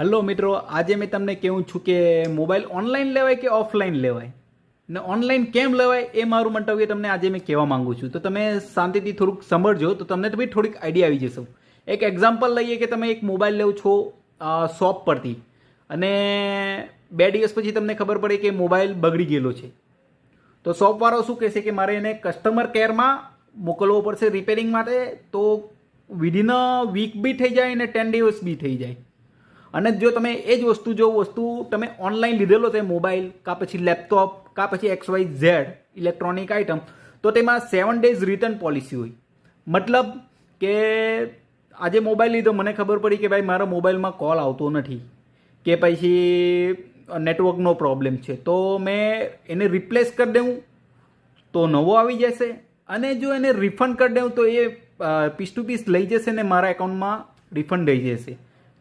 Hello મિત્રો, આજે મેં તમને કહેવું છું કે મોબાઈલ ઓનલાઈન લેવાય કે ઓફલાઈન લેવાય ને ઓનલાઈન કેમ લેવાય એ મારું મંતવ્ય તમને આજે મેં કહેવા માંગુ છું. તો તમે શાંતિથી થોડુંક સમજજો તો તમને તો બી થોડીક આઈડિયા આવી જશે. એક એક્ઝામ્પલ લઈએ કે તમે એક મોબાઈલ લેવો છો શોપ પરથી અને 2 દિવસ પછી તમને ખબર પડે કે મોબાઈલ બગડી ગયેલો છે. તો શોપવાળો શું કહેશે કે મારે એને કસ્ટમર કેરમાં મોકલવો પડશે રિપેરિંગ માટે. તો વિધિન અ વીક બી થઈ જાય અને 10 દિવસ બી થઈ જાય. અને જો તમે એ જ વસ્તુ તમે ઓનલાઈન લીધેલો છે મોબાઈલ કાં પછી લેપટોપ કાં પછી XYZ ઇલેક્ટ્રોનિક આઇટમ, તો તેમાં 7 days રિટર્ન પોલિસી હોય. મતલબ કે આજે મોબાઈલ લીધો, મને ખબર પડી કે ભાઈ મારા મોબાઈલમાં કોલ આવતો નથી કે પછી નેટવર્કનો પ્રોબ્લેમ છે, તો મેં એને રિપ્લેસ કરી દઉં તો નવો આવી જશે. અને જો એને રિફંડ કરી દઉં તો એ પીસ ટુ પીસ લઈ જશે ને મારા એકાઉન્ટમાં રિફંડ થઈ જશે.